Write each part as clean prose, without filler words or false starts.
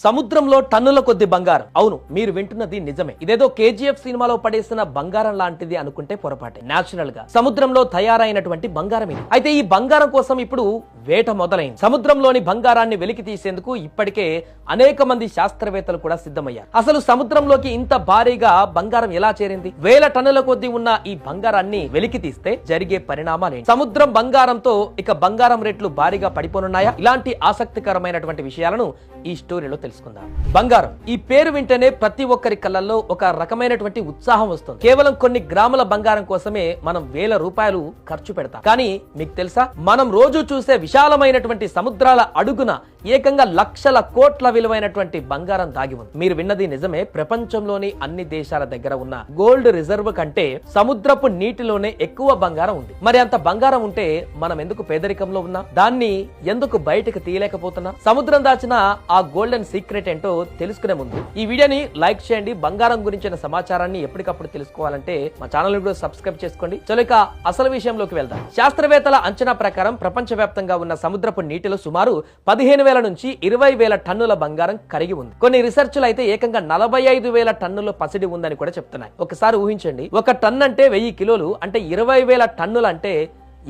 సముద్రంలో టన్నుల కొద్ది బంగారం. అవును, మీరు వింటున్నది నిజమే. ఇదేదో కేజీఎఫ్ సినిమాలో పడేసిన బంగారం లాంటిది అనుకుంటే పొరపాటే. నేచురల్ గా సముద్రంలో తయారైనటువంటి బంగారం ఇది. అయితే ఈ బంగారం కోసం ఇప్పుడు వేట మొదలైంది. సముద్రంలోని బంగారాన్ని వెలికి తీసేందుకు ఇప్పటికే అనేక మంది శాస్త్రవేత్తలు కూడా సిద్ధమయ్యారు. అసలు సముద్రంలోకి ఇంత భారీగా బంగారం ఎలా చేరింది? వేల టన్నుల కొద్ది ఉన్న ఈ బంగారాన్ని వెలికి తీస్తే జరిగే పరిణామాలేంటి? సముద్రం బంగారంతో ఇక బంగారం రేట్లు భారీగా పడిపోనున్నాయా? ఇలాంటి ఆసక్తికరమైనటువంటి విషయాలను ఈ స్టోరీలో తెలుసుకుందాం. బంగారం ఈ పేరు వింటేనే ప్రతి ఒక్కరి కళ్ళల్లో ఒక రకమైనటువంటి ఉత్సాహం వస్తుంది. కేవలం కొన్ని గ్రాముల బంగారం కోసమే మనం వేల రూపాయలు ఖర్చు పెడతాం. కానీ మీకు తెలుసా, మనం రోజు చూసే విశాలమైనటువంటి సముద్రాల అడుగున ఏకంగా లక్షల కోట్ల విలువైనటువంటి బంగారం దాగి ఉంది. మీరు విన్నది నిజమే. ప్రపంచంలోని అన్ని దేశాల దగ్గర ఉన్న గోల్డ్ రిజర్వ్ కంటే సముద్రపు నీటిలోనే ఎక్కువ బంగారం ఉంది. మరి అంత బంగారం ఉంటే మనం ఎందుకు పేదరికంలో ఉన్నాం? దాన్ని ఎందుకు బయటకు తీయలేకపోతున్నాం? సముద్రం దాచిన ఆ గోల్డెన్ సీక్రెట్ ఏంటో తెలుసుకునే ముందు ఈ వీడియోని లైక్ చేయండి. బంగారం గురించిన సమాచారాన్ని ఎప్పటికప్పుడు తెలుసుకోవాలంటే మా ఛానల్ కూడా సబ్స్క్రైబ్ చేసుకోండి. చలో ఇక అసలు విషయంలోకి వెళ్దాం. శాస్త్రవేత్తల అంచనా ప్రకారం ప్రపంచవ్యాప్తంగా ఉన్న సముద్రపు నీటిలో సుమారు 15,000 నుంచి 20,000 టన్నుల బంగారం కరిగి ఉంది. కొన్ని రీసెర్చ్లు అయితే ఏకంగా 45,000 టన్నుల పసిడి ఉందని కూడా చెప్తున్నాయి. ఒకసారి ఊహించండి, ఒక టన్ అంటే 1000 కిలోలు, అంటే 20,000 టన్నులు అంటే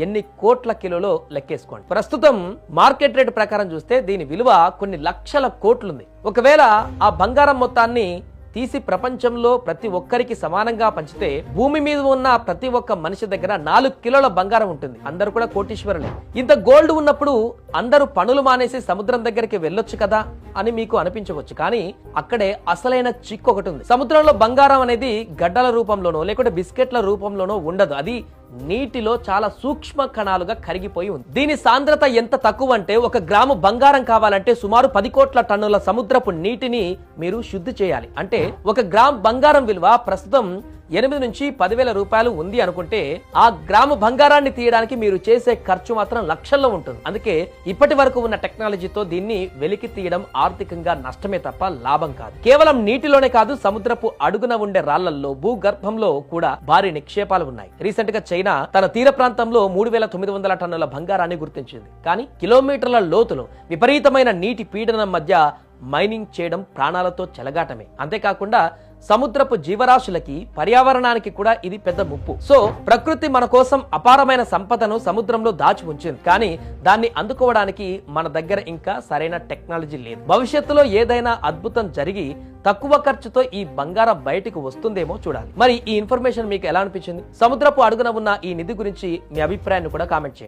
ఎన్ని కోట్ల కిలోలో లెక్కేసుకోండి. ప్రస్తుతం మార్కెట్ రేట్ ప్రకారం చూస్తే దీని విలువ కొన్ని లక్షల కోట్లుంది. ఒకవేళ ఆ బంగారం మొత్తాన్ని తీసి ప్రపంచంలో ప్రతి ఒక్కరికి సమానంగా పంచితే భూమి మీద ఉన్న ప్రతి ఒక్క మనిషి దగ్గర 4 కిలోల బంగారం ఉంటుంది. అందరూ కూడా కోటీశ్వరులే. ఇంత గోల్డ్ ఉన్నప్పుడు అందరూ పనులు మానేసి సముద్రం దగ్గరికి వెళ్ళొచ్చు కదా అని మీకు అనిపించవచ్చు. కానీ అక్కడే అసలైన చిక్కు ఒకటి ఉంది. సముద్రంలో బంగారం అనేది గడ్డల రూపంలోనో లేకుంటే బిస్కెట్ల రూపంలోనో ఉండదు. అది నీటిలో చాలా సూక్ష్మ కణాలుగా కరిగిపోయి ఉంది. దీని సాంద్రత ఎంత తక్కువ అంటే 1 గ్రాము బంగారం కావాలంటే సుమారు 10 కోట్ల టన్నుల సముద్రపు నీటిని మీరు శుద్ధి చేయాలి. అంటే 1 గ్రామ్ బంగారం విలువ ప్రస్తుతం 8 నుంచి 10,000 రూపాయలు ఉంది అనుకుంటే ఆ గ్రాము బంగారాన్ని తీయడానికి మీరు చేసే ఖర్చు మాత్రం లక్షల్లో ఉంటుంది. అందుకే ఇప్పటి వరకు ఉన్న టెక్నాలజీతో దీన్ని వెలికి తీయడం ఆర్థికంగా నష్టమే తప్ప లాభం కాదు. కేవలం నీటిలోనే కాదు, సముద్రపు అడుగున ఉండే రాళ్లల్లో, భూగర్భంలో కూడా భారీ నిక్షేపాలు ఉన్నాయి. రీసెంట్ గా చైనా తన తీర ప్రాంతంలో 3,900 టన్నుల బంగారాన్ని గుర్తించింది. కానీ కిలోమీటర్ల లోతులో విపరీతమైన నీటి పీడనం మధ్య మైనింగ్ చేయడం ప్రాణాలతో చెలగాటమే. అంతేకాకుండా సముద్రపు జీవరాశులకి, పర్యావరణానికి కూడా ఇది పెద్ద ముప్పు. సో ప్రకృతి మన కోసం అపారమైన సంపదను సముద్రంలో దాచి ఉంచింది. కానీ దాన్ని అందుకోవడానికి మన దగ్గర ఇంకా సరైన టెక్నాలజీ లేదు. భవిష్యత్తులో ఏదైనా అద్భుతం జరిగి తక్కువ ఖర్చుతో ఈ బంగారం బయటకు వస్తుందేమో చూడాలి. మరి ఈ ఇన్ఫర్మేషన్ మీకు ఎలా అనిపించింది? సముద్రపు అడుగున ఉన్న ఈ నిధి గురించి మీ అభిప్రాయాన్ని కూడా కామెంట్ చేయండి.